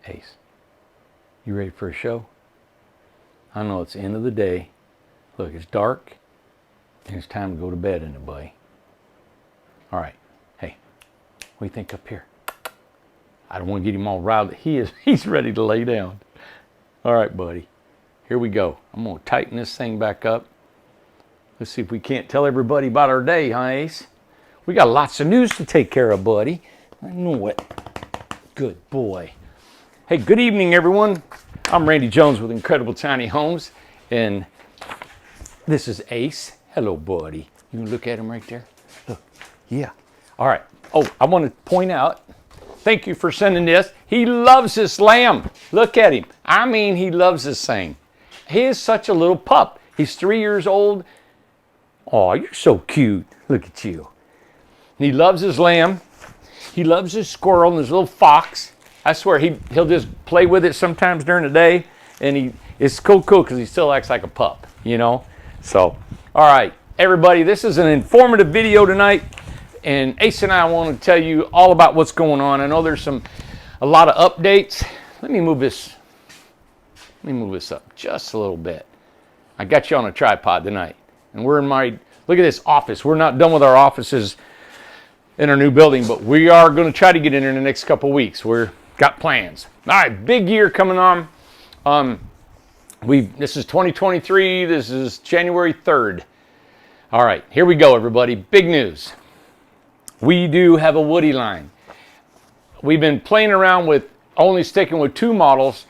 Ace, you ready for a show? I know it's the end of the day. Look, it's dark, and it's time to go to bed, isn't it, buddy? All right. Hey, what do you think up here? I don't want to get him all riled. He's ready to lay down. All right, buddy. Here we go. I'm going to tighten this thing back up. Let's see if we can't tell everybody about our day, huh, Ace? We got lots of news to take care of, buddy. I know it. Good boy. Hey, good evening, everyone. I'm Randy Jones with Incredible Tiny Homes, and this is Ace. Hello, buddy. You can look at him right there. Look. Yeah. All right. Oh, I want to point out, thank you for sending this. He loves this lamb. Look at him. I mean, he loves this thing. He is such a little pup. He's 3 years old. Oh, you're so cute. Look at you. He loves his lamb. He loves his squirrel and his little fox. I swear, he'll just play with it sometimes during the day, and it's cool because he still acts like a pup, you know? So, all right, everybody, this is an informative video tonight, and Ace and I want to tell you all about what's going on. I know there's a lot of updates. Let me move this up just a little bit. I got you on a tripod tonight, and we're in look at this office. We're not done with our offices in our new building, but we are going to try to get in there in the next couple of weeks. We're got plans. All right, big year coming on. This is 2023. This is January 3rd. All right, here we go, everybody. Big news. We do have a Woody line. We've been playing around with only sticking with 2 models,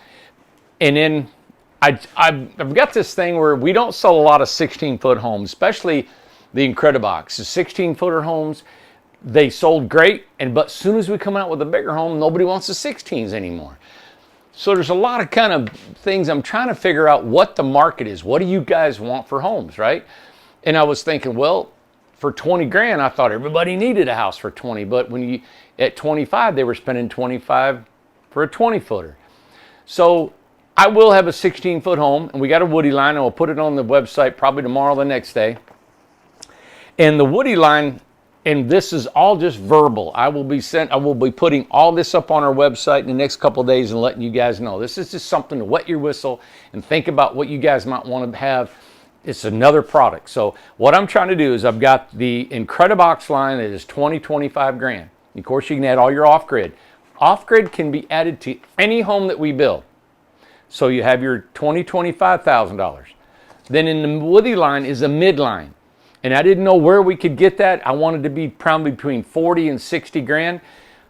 and then I've got this thing where we don't sell a lot of 16-foot homes, especially the Incredibox. The 16-footer homes, they sold great, but as soon as we come out with a bigger home, nobody wants the 16s anymore. So there's a lot of kind of things I'm trying to figure out what the market is. What do you guys want for homes, right? And I was thinking, well, for 20 grand, I thought everybody needed a house for 20, but at 25, they were spending 25 for a 20-footer. So I will have a 16-foot home, and we got a Woody line, and we'll put it on the website probably tomorrow or the next day. And the Woody line, and this is all just verbal. I will be putting all this up on our website in the next couple of days and letting you guys know. This is just something to wet your whistle and think about what you guys might want to have. It's another product. So what I'm trying to do is I've got the Incredibox line that is 25 grand. Of course, you can add all your off-grid. Off-grid can be added to any home that we build. So you have your $25,000. Then in the Woody line is a midline. And I didn't know where we could get that. I wanted to be probably between 40 and 60 grand.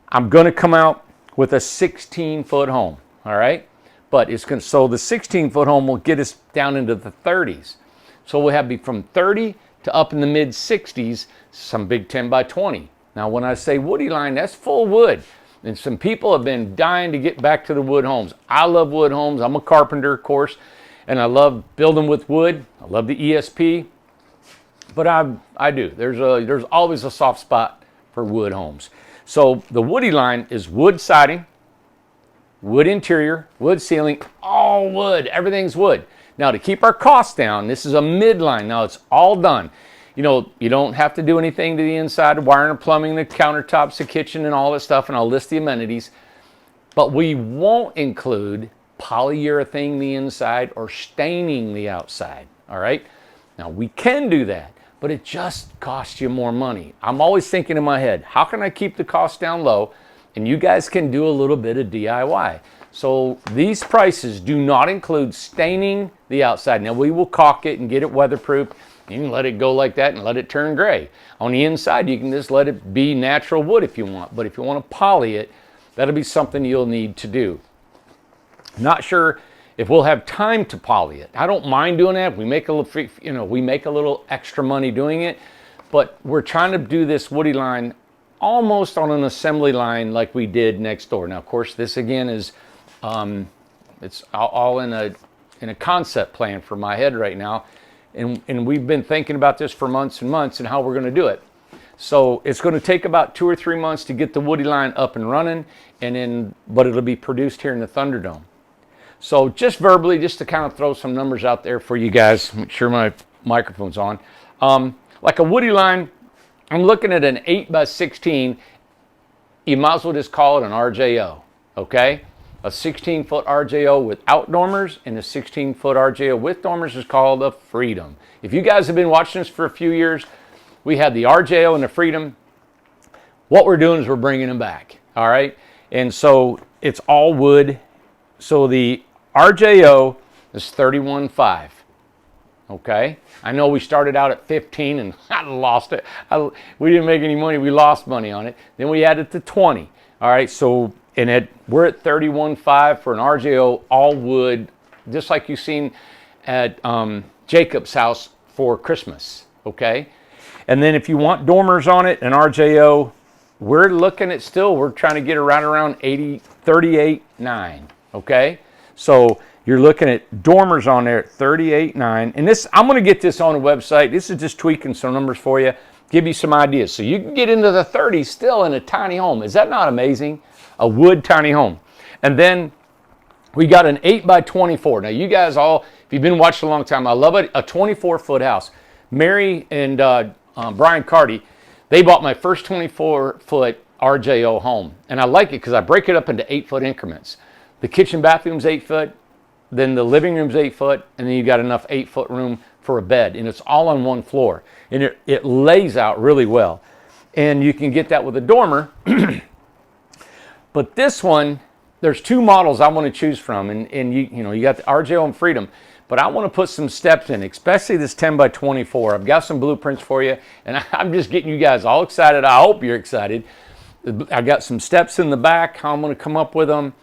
I'm going to come out with a 16-foot home, all right? But so the 16-foot home will get us down into the 30s. So we'll have from 30 to up in the mid-60s, some big 10 by 20. Now, when I say Woody line, that's full wood. And some people have been dying to get back to the wood homes. I love wood homes. I'm a carpenter, of course, and I love building with wood. I love the ESP. But I do. There's always a soft spot for wood homes. So the Woody line is wood siding, wood interior, wood ceiling, all wood. Everything's wood. Now to keep our costs down, this is a midline. Now it's all done. You know, you don't have to do anything to the inside, wiring and plumbing, the countertops, the kitchen, and all that stuff, and I'll list the amenities. But we won't include polyurethane the inside or staining the outside, all right? Now we can do that, but it just costs you more money. I'm always thinking in my head, how can I keep the cost down low? And you guys can do a little bit of DIY. So these prices do not include staining the outside. Now we will caulk it and get it weatherproof. You can let it go like that and let it turn gray. On the inside, you can just let it be natural wood if you want. But if you want to poly it, that'll be something you'll need to do. Not sure if we'll have time to poly it. I don't mind doing that. We make a little extra money doing it. But we're trying to do this Woody line almost on an assembly line like we did next door. Now, of course, this again is it's all in a concept plan for my head right now. And we've been thinking about this for months and months and how we're going to do it. So it's going to take about 2 or 3 months to get the Woody line up and running, but it'll be produced here in the Thunderdome. So just verbally, just to kind of throw some numbers out there for you guys, make sure my microphone's on. Like a Woody line, I'm looking at an 8 by 16. You might as well just call it an RJO, okay? A 16-foot RJO without dormers and a 16-foot RJO with dormers is called a Freedom. If you guys have been watching this for a few years, we had the RJO and the Freedom. What we're doing is we're bringing them back, all right? And so it's all wood. So the RJO is 31.5, okay? I know we started out at 15 and I lost it. We didn't make any money. We lost money on it. Then we added to 20, all right? So we're at 31.5 for an RJO, all wood, just like you've seen at Jacob's house for Christmas, okay? And then if you want dormers on it, an RJO, we're looking at we're trying to get around 38.9, okay? So you're looking at dormers on there at 38.9. And this, I'm going to get this on the website. This is just tweaking some numbers for you, give you some ideas. So you can get into the 30s still in a tiny home. Is that not amazing? A wood tiny home. And then we got an 8x24. Now you guys all, if you've been watching a long time, I love it. A 24-foot house. Mary and Brian Carty, they bought my first 24-foot RJO home. And I like it because I break it up into 8-foot increments. The kitchen bathroom's 8 foot, then the living room's 8 foot, and then you got enough 8-foot room for a bed. And it's all on one floor. And it lays out really well. And you can get that with a dormer. But this one, there's two models I want to choose from. And you got the RJO and Freedom. But I want to put some steps in, especially this 10x24. I've got some blueprints for you, and I'm just getting you guys all excited. I hope you're excited. I got some steps in the back, how I'm going to come up with them.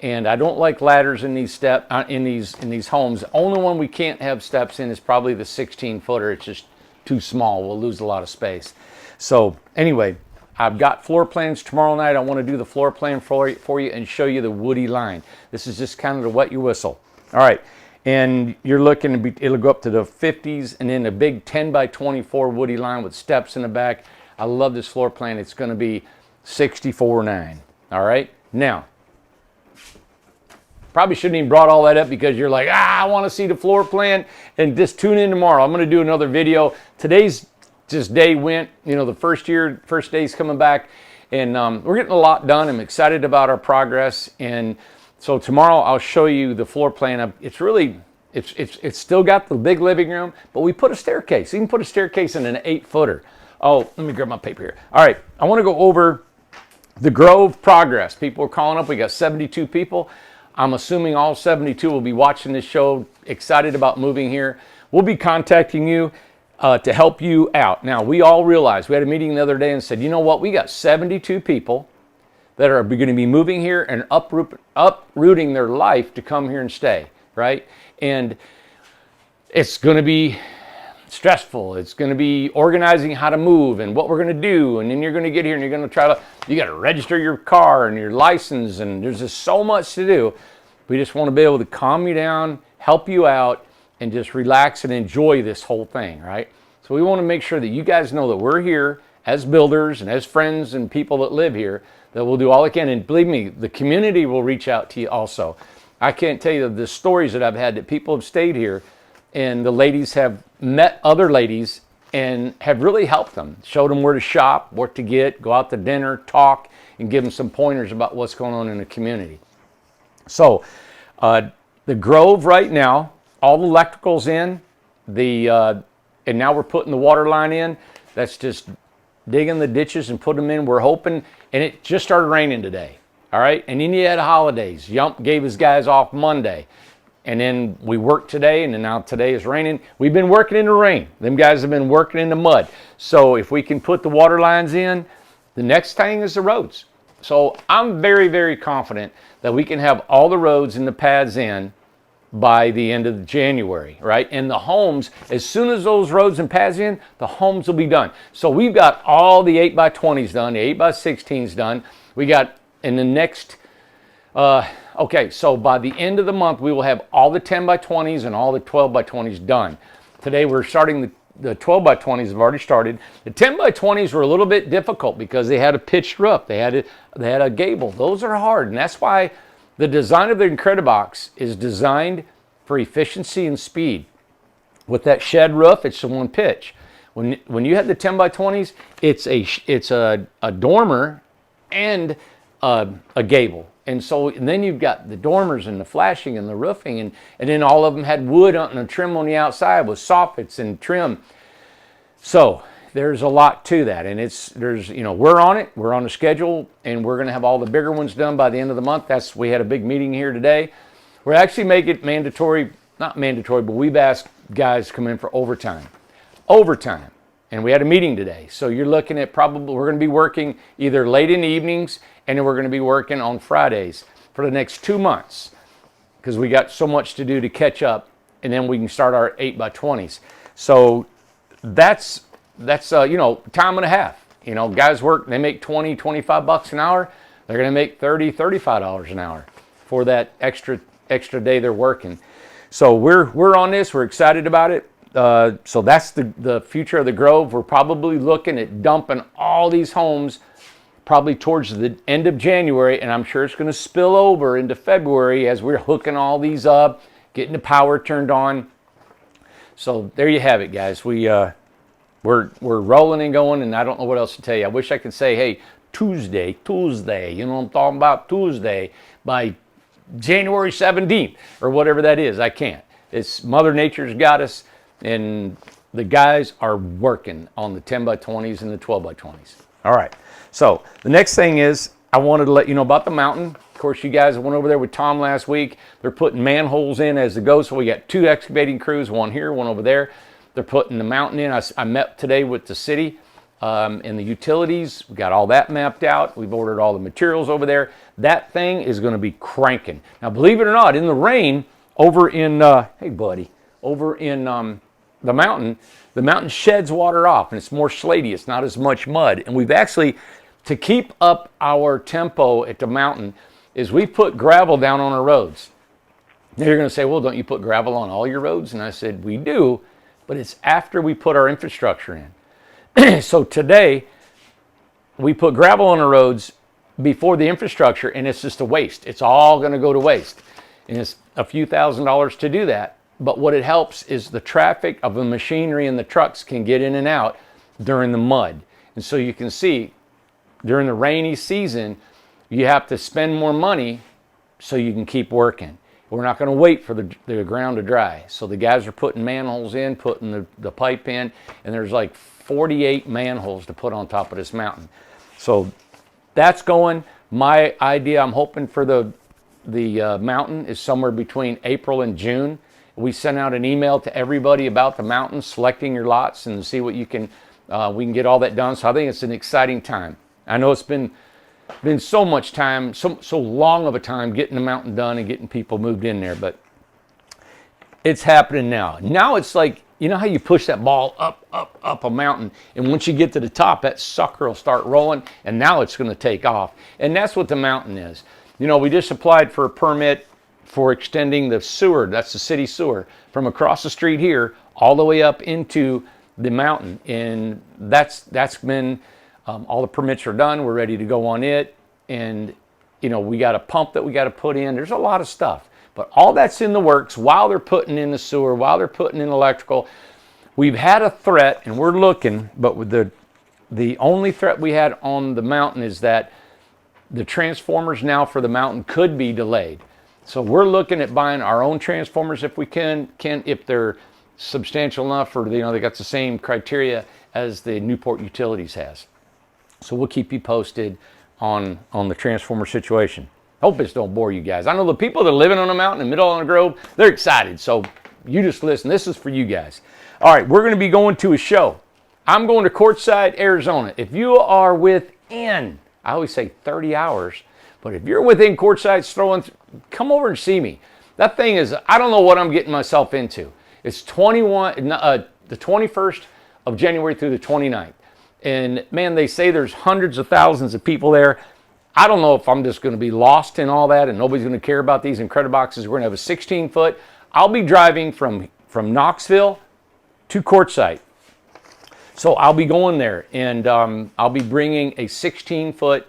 And I don't like ladders in these these homes. The only one we can't have steps in is probably the 16-footer. It's just too small. We'll lose a lot of space. So anyway, I've got floor plans tomorrow night. I want to do the floor plan for you and show you the woody line. This is just kind of to wet your whistle. All right. And you're looking to it'll go up to the 50s and then a big 10x24 woody line with steps in the back. I love this floor plan. It's going to be 64.9. All right. Now, probably shouldn't even brought all that up because you're like, I want to see the floor plan, and just tune in tomorrow. I'm going to do another video. Today's just day went, the first day's coming back, and we're getting a lot done. I'm excited about our progress, and so tomorrow I'll show you the floor plan. It's still got the big living room, but we put a staircase. You can put a staircase in an 8-footer. Oh, let me grab my paper here. All right, I want to go over the Grove progress. People are calling up. We got 72 people. I'm assuming all 72 will be watching this show, excited about moving here. We'll be contacting you to help you out. Now, we all realized, we had a meeting the other day and said, you know what, we got 72 people that are going to be moving here and uprooting their life to come here and stay, right? And it's going to be stressful. It's going to be organizing how to move and what we're going to do. And then you're going to get here and you're going to you got to register your car and your license. And there's just so much to do. We just want to be able to calm you down, help you out, and just relax and enjoy this whole thing, right? So we want to make sure that you guys know that we're here as builders and as friends and people that live here, that we'll do all we can. And believe me, the community will reach out to you also. I can't tell you the stories that I've had that people have stayed here and the ladies have met other ladies and have really helped them, showed them where to shop, what to get, go out to dinner, talk, and give them some pointers about what's going on in the community. So the Grove right now, all the electrical's in, and now we're putting the water line in. That's just digging the ditches and putting them in. We're hoping, and it just started raining today, all right? And then you had holidays. Yump gave his guys off Monday. And then we worked today, and then now today is raining. We've been working in the rain. Them guys have been working in the mud. So if we can put the water lines in, the next thing is the roads. So I'm very, very confident that we can have all the roads and the pads in by the end of January, right? And the homes, as soon as those roads and pads in, the homes will be done. So we've got all the 8x20s done, the 8x16s done. We got in the next... okay, so by the end of the month, we will have all the 10x20s and all the 12x20s done. Today, we're starting the 12x20s have already started. The 10x20s were a little bit difficult because they had a pitched roof. They had a gable. Those are hard, and that's why the design of the Incredibox is designed for efficiency and speed. With that shed roof, it's the one pitch. When you have the 10x20s, it's a dormer and a gable. And so, and then you've got the dormers and the flashing and the roofing, and then all of them had wood on and trim on the outside with soffits and trim. So there's a lot to that, and we're on it, we're on the schedule, and we're going to have all the bigger ones done by the end of the month. We had a big meeting here today. We're actually making it mandatory, not mandatory, but we've asked guys to come in for overtime. And we had a meeting today. So you're looking at we're going to be working either late in the evenings, and then we're going to be working on Fridays for the next 2 months, because we got so much to do to catch up, and then we can start our 8x20s. So that's time and a half. Guys work, they make 20, 25 bucks an hour. They're going to make $30, $35 an hour for that extra day they're working. So we're on this. We're excited about it. So that's the future of the Grove. We're probably looking at dumping all these homes probably towards the end of January, and I'm sure it's going to spill over into February as we're hooking all these up, getting the power turned on. So there you have it, guys. We're rolling and going, and I don't know what else to tell you. I wish I could say, hey, Tuesday, I'm talking about Tuesday by January 17th or whatever that is. I can't. It's Mother Nature's got us, and the guys are working on the 10x20s and the 12x20s. All right. So the next thing is I wanted to let you know about the mountain. Of course, you guys went over there with Tom last week. They're putting manholes in as it goes. So we got 2 excavating crews, one here, one over there. They're putting the mountain in. I met today with the city and the utilities. We got all that mapped out. We've ordered all the materials over there. That thing is going to be cranking. Now, believe it or not, in the rain over in, over in the mountain sheds water off, and it's more slaty. It's not as much mud. And we've actually, to keep up our tempo at the mountain, is we put gravel down on our roads. Now you're going to say, well, don't you put gravel on all your roads? And I said, we do, but it's after we put our infrastructure in. So today, we put gravel on the roads before the infrastructure, and it's just a waste. It's all going to go to waste. And it's a few $1,000s to do that. But what it helps is the traffic of the machinery and the trucks can get in and out during the mud. And so you can see, during the rainy season, you have to spend more money so you can keep working. We're not going to wait for the ground to dry. So the guys are putting manholes in, putting the pipe in, and there's like 48 manholes to put on top of this mountain. So that's going. My idea, I'm hoping for the mountain is somewhere between April and June. We sent out an email to everybody about the mountain, selecting your lots and see what we can get all that done. So I think it's an exciting time. I know it's been so much time, so long of a time getting the mountain done and getting people moved in there, but it's happening now. Now it's like, you know how you push that ball up a mountain, and once you get to the top, that sucker will start rolling, and now it's going to take off. And that's what the mountain is. We just applied for a permit for extending the sewer, that's the city sewer, from across the street here all the way up into the mountain. And that's been, all the permits are done. We're ready to go on it. And, we got a pump that we got to put in. There's a lot of stuff. But all that's in the works while they're putting in the sewer, while they're putting in electrical. We've had a threat, and we're looking, but with the only threat we had on the mountain is that the transformers now for the mountain could be delayed. So we're looking at buying our own transformers if we can if they're substantial enough, or they got the same criteria as the Newport Utilities has. So we'll keep you posted on the transformer situation. Hope this don't bore you guys. I know the people that are living on the mountain in the middle of the Grove, they're excited. So you just listen. This is for you guys. All right, we're going to be going to a show. I'm going to Quartzsite, Arizona. If you are within, I always say 30 hours, but if you're within Quartzsite, come over and see me. That thing is, I don't know what I'm getting myself into. It's the 21st of January through the 29th. And man, they say there's hundreds of thousands of people there. I don't know if I'm just going to be lost in all that and nobody's going to care about these Incrediboxes. We're going to have a 16-foot. I'll be driving from Knoxville to Quartzsite. So I'll be going there, and I'll be bringing a 16-foot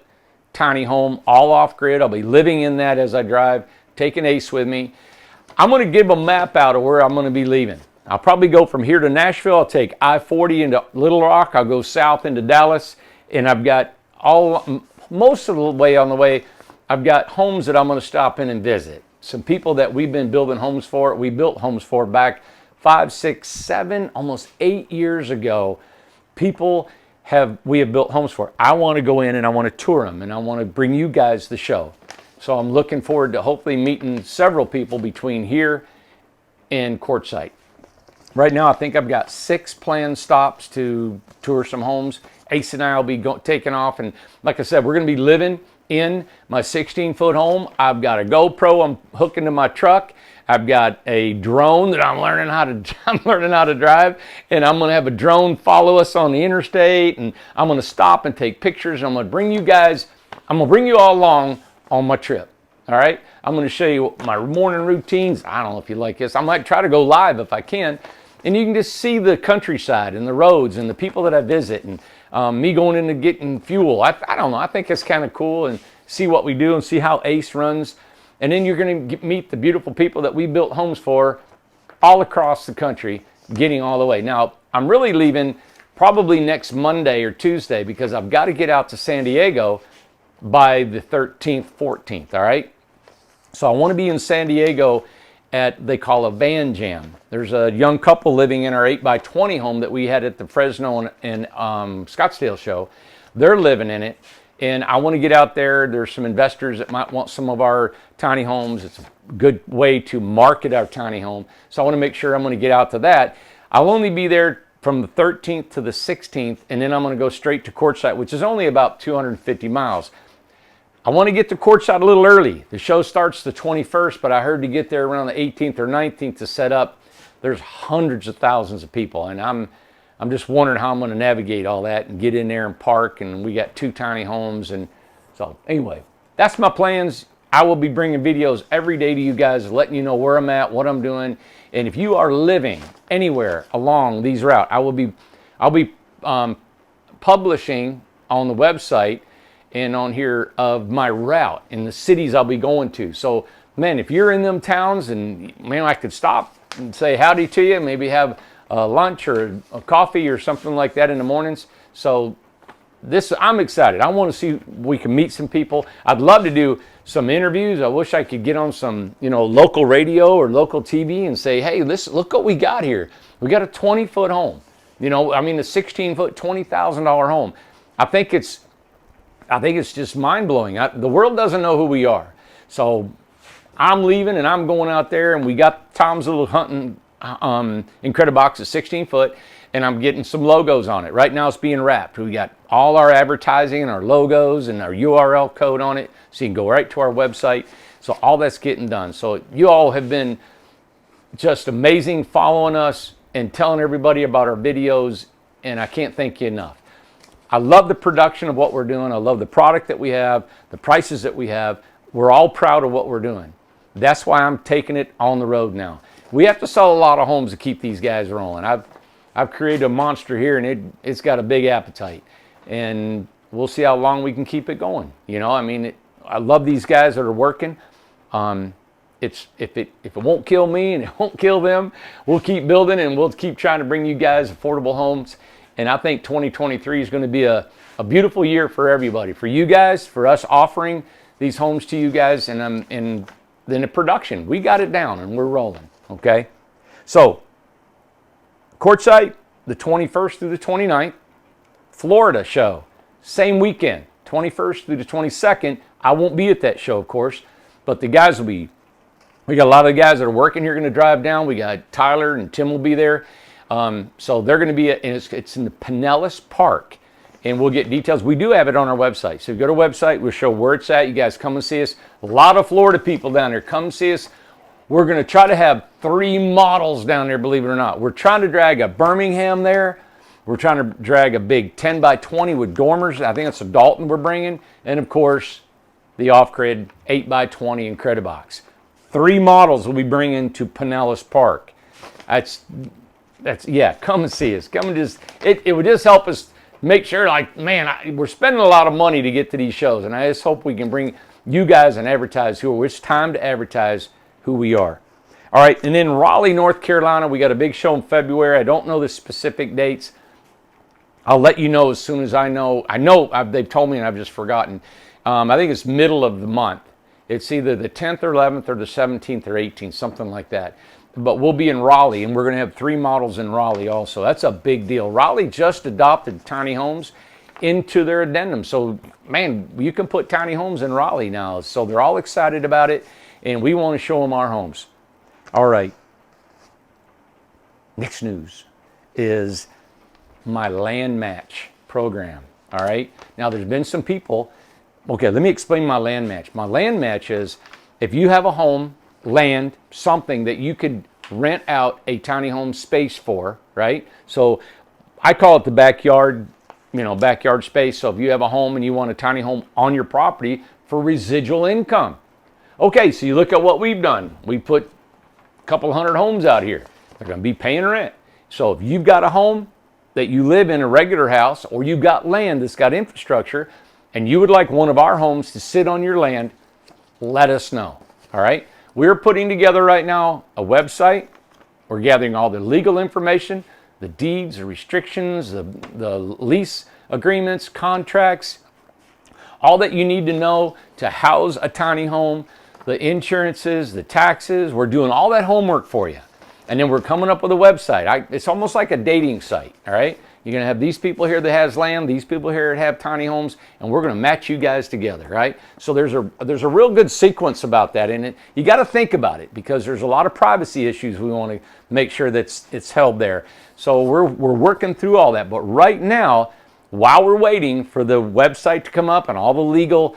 tiny home, all off-grid. I'll be living in that as I drive, taking Ace with me. I'm going to give a map out of where I'm going to be leaving. I'll probably go from here to Nashville. I'll take I-40 into Little Rock. I'll go south into Dallas, and I've got most of the way on the way I've got homes that I'm going to stop in and visit. Some people that we've been building homes for, we built homes for back 5, 6, 7, almost 8 years ago. We have built homes for. I want to go in and I want to tour them, and I want to bring you guys the show. So I'm looking forward to hopefully meeting several people between here and Quartzsite. Right now, I think I've got 6 planned stops to tour some homes. Ace and I will be taking off, and like I said, we're going to be living in my 16-foot home. I've got a GoPro I'm hooking to my truck. I've got a drone that I'm learning how to drive, and I'm going to have a drone follow us on the interstate, and I'm going to stop and take pictures. And I'm going to bring you all along on my trip. All right, I'm going to show you my morning routines. I don't know if you like this. I might try to go live if I can, and you can just see the countryside and the roads and the people that I visit, and me going into getting fuel. I don't know. I think it's kind of cool, and see what we do and see how Ace runs. And then you're going to meet the beautiful people that we built homes for all across the country, getting all the way. Now, I'm really leaving probably next Monday or Tuesday, because I've got to get out to San Diego by the 13th, 14th, all right? So I want to be in San Diego at, they call a van jam. There's a young couple living in our 8x20 home that we had at the Fresno and Scottsdale show. They're living in it, and I want to get out there. There's some investors that might want some of our tiny homes. It's a good way to market our tiny home. So I want to make sure I'm going to get out to that. I'll only be there from the 13th to the 16th, and then I'm going to go straight to Quartzsite, which is only about 250 miles. I want to get to Quartzsite a little early. The show starts the 21st, but I heard to get there around the 18th or 19th to set up. There's hundreds of thousands of people, and I'm just wondering how I'm going to navigate all that and get in there and park. And we got 2 tiny homes, and so anyway, that's my plans. I will be bringing videos every day to you guys, letting you know where I'm at, what I'm doing, and if you are living anywhere along these routes, I'll be publishing on the website and on here of my route and the cities I'll be going to. So, man, if you're in them towns, and man, I could stop and say howdy to you, maybe have lunch or a coffee or something like that in the mornings. So I'm excited. I want to see if we can meet some people. I'd love to do some interviews. I wish I could get on some, local radio or local TV and say, hey, look what we got here. We got a 20-foot home. A 16-foot, $20,000 home. I think it's just mind-blowing. The world doesn't know who we are. So I'm leaving, and I'm going out there, and we got Tom's little hunting Incredibox at 16-foot, and I'm getting some logos on it. Right now it's being wrapped. We got all our advertising and our logos and our URL code on it, so you can go right to our website. So all that's getting done. So you all have been just amazing following us and telling everybody about our videos, and I can't thank you enough. I love the production of what we're doing. I love the product that we have, the prices that we have. We're all proud of what we're doing. That's why I'm taking it on the road now. We have to sell a lot of homes to keep these guys rolling. I've created a monster here, and it's got a big appetite, and we'll see how long we can keep it going. I love these guys that are working. If it won't kill me and it won't kill them, we'll keep building, and we'll keep trying to bring you guys affordable homes. And I think 2023 is going to be a beautiful year for everybody, for you guys, for us offering these homes to you guys, and then the production. We got it down, and we're rolling. Okay, so Quartzsite, the 21st through the 29th, Florida show, same weekend, 21st through the 22nd. I won't be at that show, of course, but the guys will be. We got a lot of the guys that are working here going to drive down. We got Tyler and Tim will be there. So they're going to be, it's in the Pinellas Park, and we'll get details. We do have it on our website. So if you go to our website, we'll show where it's at. You guys come and see us. A lot of Florida people down there. Come see us. We're going to try to have 3 models down there, believe it or not. We're trying to drag a Birmingham there. We're trying to drag a big 10x20 with dormers. I think it's a Dalton we're bringing. And, of course, the off-grid 8x20 Incredibox. 3 models we'll be bringing to Pinellas Park. Yeah, come and see us. Come and it would just help us make sure, we're spending a lot of money to get to these shows, and I just hope we can bring you guys and advertise it's time to advertise who we are. All right, and then Raleigh, North Carolina, we got a big show in February. I don't know the specific dates. I'll let you know as soon as I know. They've told me, and I've just forgotten. I think it's middle of the month. It's either the 10th or 11th or the 17th or 18th, something like that. But we'll be in Raleigh, and we're going to have 3 models in Raleigh also. That's a big deal. Raleigh just adopted tiny homes into their addendum. So, man, you can put tiny homes in Raleigh now. So they're all excited about it, and we want to show them our homes. All right. Next news is my land match program. All right. Now, there's been some people. Okay, let me explain my land match. My land match is if you have a home, land, something that you could rent out a tiny home space for, right? So I call it the backyard, backyard space. So if you have a home and you want a tiny home on your property for residual income. Okay, so you look at what we've done. We put a couple hundred homes out here. They're going to be paying rent. So if you've got a home that you live in, a regular house, or you've got land that's got infrastructure, and you would like one of our homes to sit on your land, let us know. All right? We're putting together right now a website. We're gathering all the legal information, the deeds, the restrictions, the lease agreements, contracts, all that you need to know to house a tiny home, the insurances, the taxes. We're doing all that homework for you. And then we're coming up with a website. It's almost like a dating site, all right? You're going to have these people here that has land, these people here that have tiny homes, and we're going to match you guys together, right? So there's a real good sequence about that in it. You got to think about it because there's a lot of privacy issues we want to make sure that it's held there. So we're working through all that. But right now, while we're waiting for the website to come up and all the legal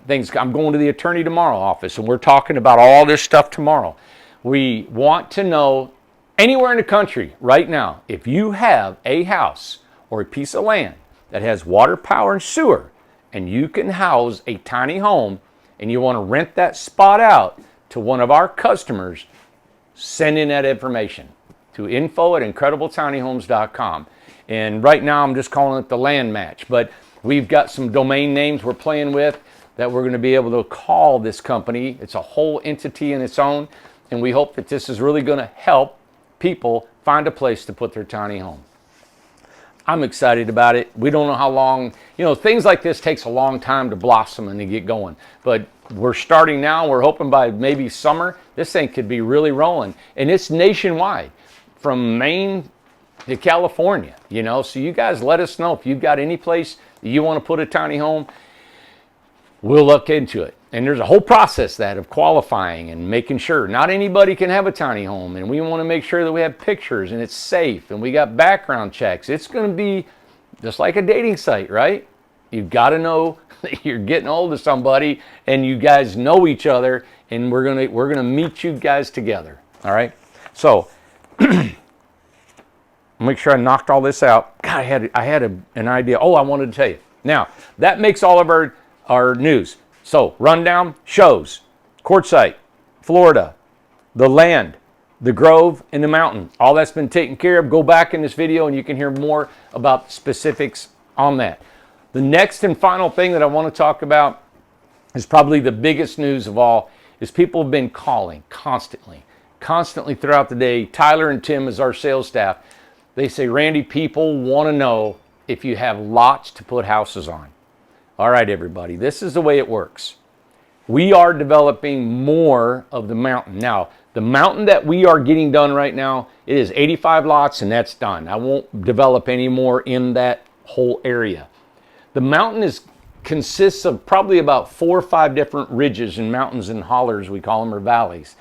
things, I'm going to the attorney tomorrow office, and we're talking about all this stuff tomorrow. We want to know anywhere in the country right now, if you have a house or a piece of land that has water, power, and sewer, and you can house a tiny home and you want to rent that spot out to one of our customers, send in that information to info@incredibletinyhomes.com. And right now I'm just calling it the land match, but we've got some domain names we're playing with that we're going to be able to call this company. It's a whole entity in its own. And we hope that this is really going to help people find a place to put their tiny home. I'm excited about it. We don't know how long, things like this takes a long time to blossom and to get going. But we're starting now. We're hoping by maybe summer, this thing could be really rolling. And it's nationwide, from Maine to California, So you guys let us know if you've got any place that you want to put a tiny home. We'll look into it. And there's a whole process of qualifying and making sure not anybody can have a tiny home. And we want to make sure that we have pictures and it's safe and we got background checks. It's going to be just like a dating site, right? You've got to know that you're getting hold of somebody and you guys know each other, and we're going to meet you guys together. All right? So make sure I knocked all this out. God, I had an idea. Oh, I wanted to tell you. Now, that makes all of our news. So, rundown shows Quartzsite, Florida, the land, the Grove, and the mountain. All that's been taken care of. Go back in this video and you can hear more about specifics on that. The next and final thing that I want to talk about is probably the biggest news of all, is people have been calling constantly throughout the day. Tyler and Tim is our sales staff. They say, Randy, people want to know if you have lots to put houses on. All right, everybody, this is the way it works. We are developing more of the mountain. Now, the mountain that we are getting done right now, it is 85 lots, and that's done. I won't develop any more in that whole area. The mountain consists of probably about 4 or 5 different ridges and mountains and hollers, we call them, or valleys.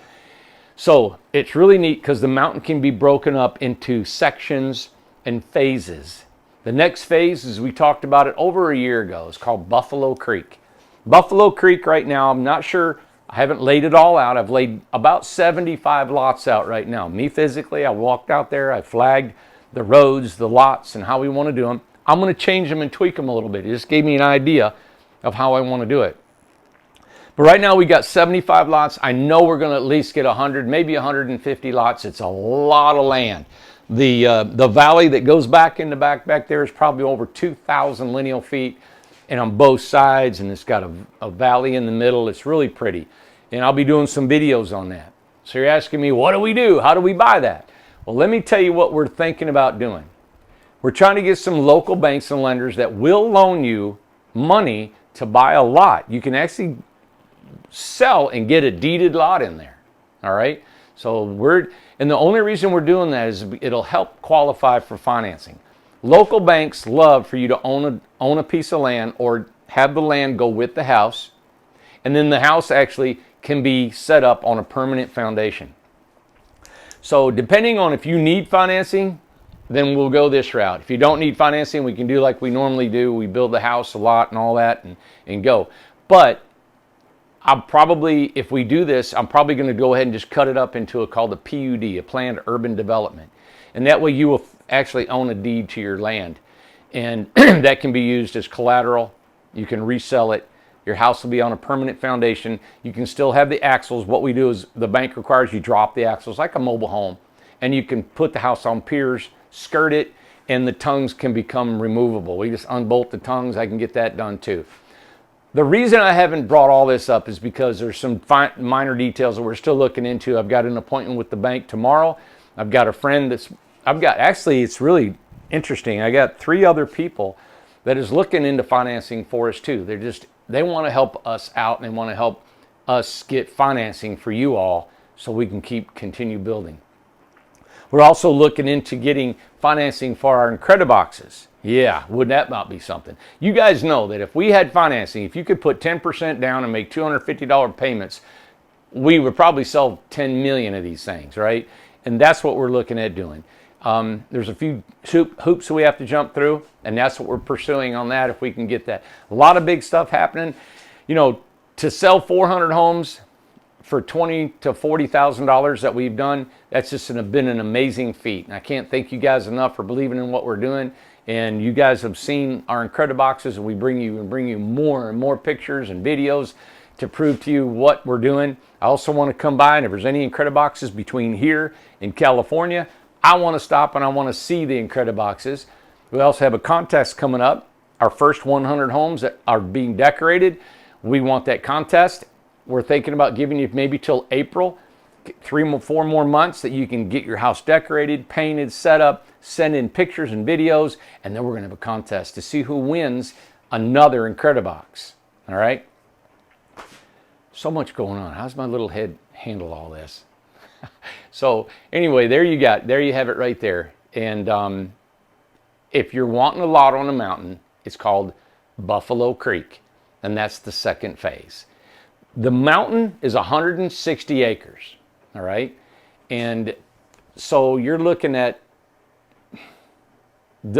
So it's really neat because the mountain can be broken up into sections and phases. The next phase, as we talked about it over a year ago, is called Buffalo Creek. Buffalo Creek right now, I'm not sure, I haven't laid it all out. I've laid about 75 lots out right now. Me physically, I walked out there, I flagged the roads, the lots, and how we want to do them. I'm going to change them and tweak them a little bit. It just gave me an idea of how I want to do it. But right now we got 75 lots. I know we're going to at least get 100, maybe 150 lots. It's a lot of land. The valley that goes back in the back there is probably over 2,000 lineal feet, and on both sides, and it's got a valley in the middle. It's really pretty, and I'll be doing some videos on that. So you're asking me, what do we do? How do we buy that? Well, let me tell you what we're thinking about doing. We're trying to get some local banks and lenders that will loan you money to buy a lot. You can actually sell and get a deeded lot in there. All right. So and the only reason we're doing that is it'll help qualify for financing. Local banks love for you to own a piece of land or have the land go with the house. And then the house actually can be set up on a permanent foundation. So depending on if you need financing, then we'll go this route. If you don't need financing, we can do like we normally do. We build the house, a lot, and all that, and go. But if we do this, I'm probably going to go ahead and just cut it up into called a PUD, a planned urban development. And that way you will actually own a deed to your land. And that can be used as collateral. You can resell it. Your house will be on a permanent foundation. You can still have the axles. What we do is the bank requires you drop the axles like a mobile home. And you can put the house on piers, skirt it, and the tongues can become removable. We just unbolt the tongues. I can get that done too. The reason I haven't brought all this up is because there's some minor details that we're still looking into. I've got an appointment with the bank tomorrow. I've got a friend actually it's really interesting. I got 3 other people that is looking into financing for us too. They want to help us out and they want to help us get financing for you all so we can continue building. We're also looking into getting financing for our Incrediboxes. Yeah, wouldn't that not be something? You guys know that if we had financing, if you could put 10% down and make $250 payments, we would probably sell 10 million of these things, right? And that's what we're looking at doing. There's a few hoops we have to jump through, and that's what we're pursuing on that if we can get that. A lot of big stuff happening. You know, to sell 400 homes for $20,000 to $40,000 that we've done, that's just been an amazing feat. And I can't thank you guys enough for believing in what we're doing. And you guys have seen our Incrediboxes, and we bring you more and more pictures and videos to prove to you what we're doing. I also want to come by, and if there's any Incrediboxes between here and California, I want to stop and I want to see the Incrediboxes. We also have a contest coming up. Our first 100 homes that are being decorated, we want that contest. We're thinking about giving you maybe till April, 4 more months that you can get your house decorated, painted, set up, send in pictures and videos, and then we're going to have a contest to see who wins another Incredibox. All right? So much going on. How's my little head handle all this? So anyway, there you have it right there. And if you're wanting a lot on a mountain, it's called Buffalo Creek, and that's the second phase. The mountain is 160 acres, all right? And so you're looking at,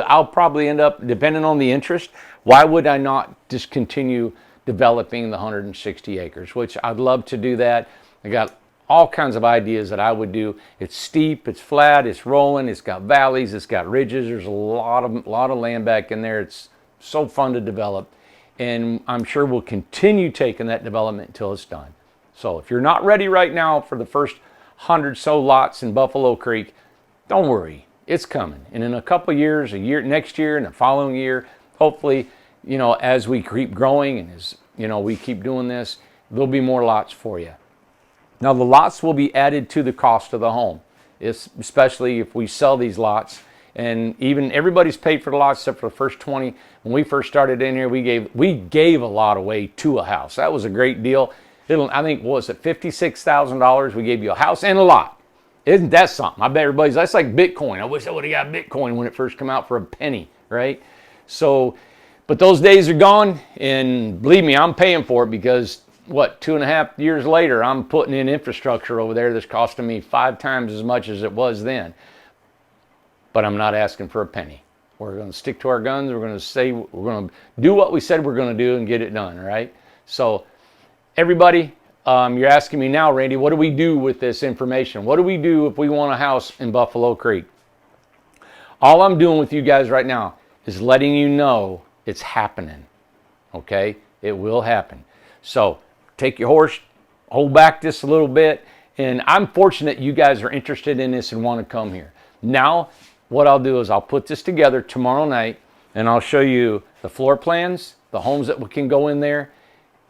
I'll probably end up, depending on the interest, why would I not just continue developing the 160 acres, which I'd love to do that. I got all kinds of ideas that I would do. It's steep, it's flat, it's rolling, it's got valleys, it's got ridges. There's a lot of land back in there. It's so fun to develop. And I'm sure we'll continue taking that development until it's done. So if you're not ready right now for the first 100 so lots in Buffalo Creek, don't worry, it's coming. And in a couple years, next year and the following year, hopefully, you know, as we keep growing and as, you know, we keep doing this, there'll be more lots for you. Now the lots will be added to the cost of the home, especially if we sell these lots. And even everybody's paid for the lots except for the first 20. When we first started in here, we gave a lot away to a house. That was a great deal. I think, what was it, $56,000? We gave you a house and a lot. Isn't that something? I bet that's like Bitcoin. I wish I would have got Bitcoin when it first came out for a penny, right? So, but those days are gone, and believe me, I'm paying for it because, 2.5 years later, I'm putting in infrastructure over there that's costing me 5 times as much as it was then. But I'm not asking for a penny. We're going to stick to our guns. We're going to do what we said we're going to do and get it done, all right? So, everybody, you're asking me now, Randy, what do we do with this information? What do we do if we want a house in Buffalo Creek? All I'm doing with you guys right now is letting you know it's happening, okay? It will happen. So, take your horse, hold back just a little bit, and I'm fortunate you guys are interested in this and want to come here. Now, what I'll do is I'll put this together tomorrow night, and I'll show you the floor plans, the homes that can go in there,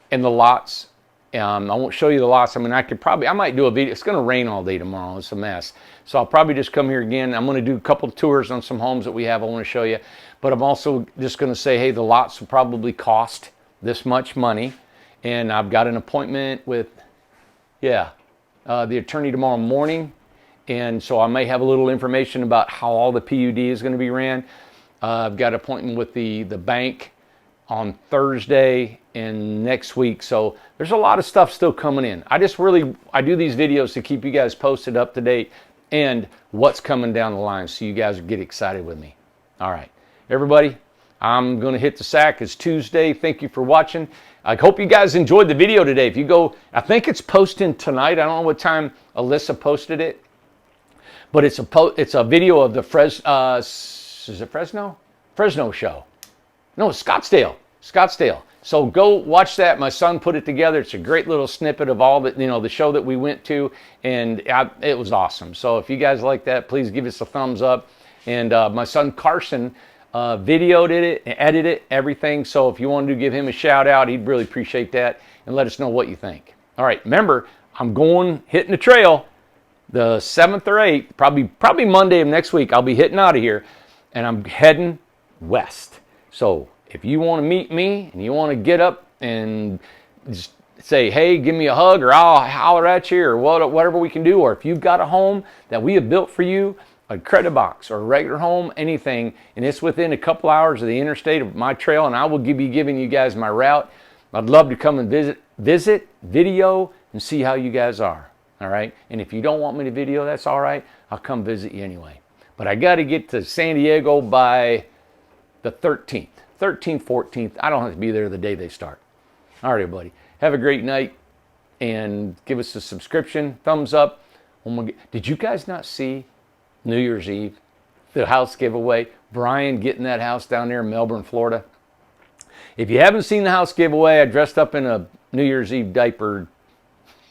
and the lots. I won't show you the lots. I mean, I might do a video. It's going to rain all day tomorrow. It's a mess. So I'll probably just come here again. I'm going to do a couple of tours on some homes that we have I want to show you. But I'm also just going to say, hey, the lots will probably cost this much money, and I've got an appointment with, the attorney tomorrow morning, and so I may have a little information about how all the PUD is going to be ran. I've got an appointment with the bank on Thursday and next week, so there's a lot of stuff still coming in. I do these videos to keep you guys posted, up to date, and what's coming down the line, so you guys get excited with me. All right, everybody, I'm going to hit the sack. It's Tuesday. Thank you for watching. I hope you guys enjoyed the video today. If you go, I think it's posting tonight. I don't know what time Alyssa posted it, but it's a video of the is it Fresno? Fresno show. No, Scottsdale. So go watch that. My son put it together. It's a great little snippet of all that, the show that we went to, and it was awesome. So if you guys like that, please give us a thumbs up. And my son Carson videoed it, edited it, everything. So if you wanted to give him a shout out, he'd really appreciate that, and let us know what you think. All right, remember, I'm hitting the trail the 7th or 8th, probably Monday of next week. I'll be hitting out of here, and I'm heading west. So if you want to meet me and you want to get up and just say, hey, give me a hug, or I'll holler at you, or whatever we can do, or if you've got a home that we have built for you, a credit box or a regular home, anything, and it's within a couple hours of the interstate of my trail, and I will be giving you guys my route. I'd love to come and visit, video, and see how you guys are. All right, and if you don't want me to video, that's all right. I'll come visit you anyway. But I got to get to San Diego by the 13th, 14th. I don't have to be there the day they start. All right, everybody. Have a great night, and give us a subscription, thumbs up. Did you guys not see New Year's Eve, the house giveaway? Brian getting that house down there in Melbourne, Florida. If you haven't seen the house giveaway, I dressed up in a New Year's Eve diaper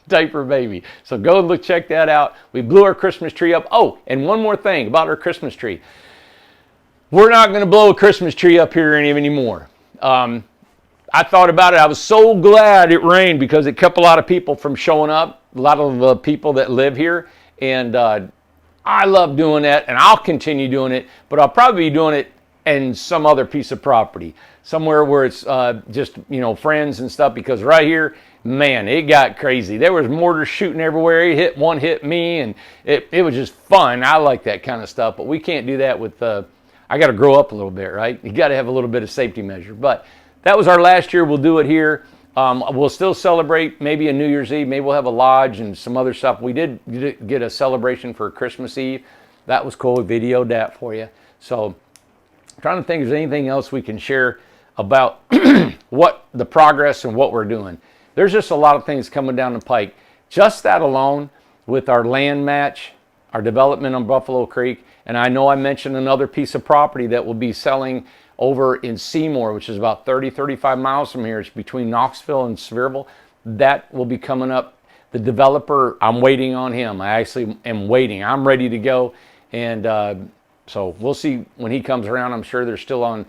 baby. So go and check that out. We blew our Christmas tree up. Oh, and one more thing about our Christmas tree. We're not going to blow a Christmas tree up here anymore. I thought about it. I was so glad it rained, because it kept a lot of people from showing up, a lot of people that live here. And I love doing that, and I'll continue doing it, but I'll probably be doing it in some other piece of property, somewhere where it's just, friends and stuff, because right here, man, it got crazy. There was mortars shooting everywhere. One hit me, and it was just fun. I like that kind of stuff, but we can't do that with, I got to grow up a little bit, right? You got to have a little bit of safety measure. But that was our last year. We'll do it here. We'll still celebrate maybe a New Year's Eve. Maybe we'll have a lodge and some other stuff. We did get a celebration for Christmas Eve. That was cool. We videoed that for you. So I'm trying to think if there's anything else we can share about what the progress and what we're doing. There's just a lot of things coming down the pike. Just that alone, with our land match, our development on Buffalo Creek, and I know I mentioned another piece of property that will be selling over in Seymour, which is about 35 miles from here. It's between Knoxville and Sevierville. That will be coming up. The developer, I'm waiting on him. I actually am waiting. I'm ready to go. And so we'll see when he comes around. I'm sure they're still on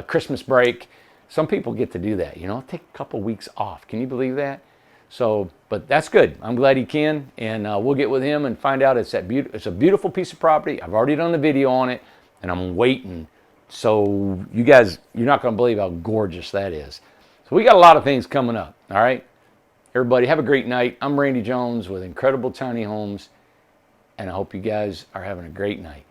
Christmas break. Some people get to do that, take a couple weeks off. Can you believe that? So, but that's good. I'm glad he can. And we'll get with him and find out. It's a beautiful piece of property. I've already done the video on it, and I'm waiting. So you guys, you're not going to believe how gorgeous that is. So we got a lot of things coming up. All right. Everybody have a great night. I'm Randy Jones with Incredible Tiny Homes, and I hope you guys are having a great night.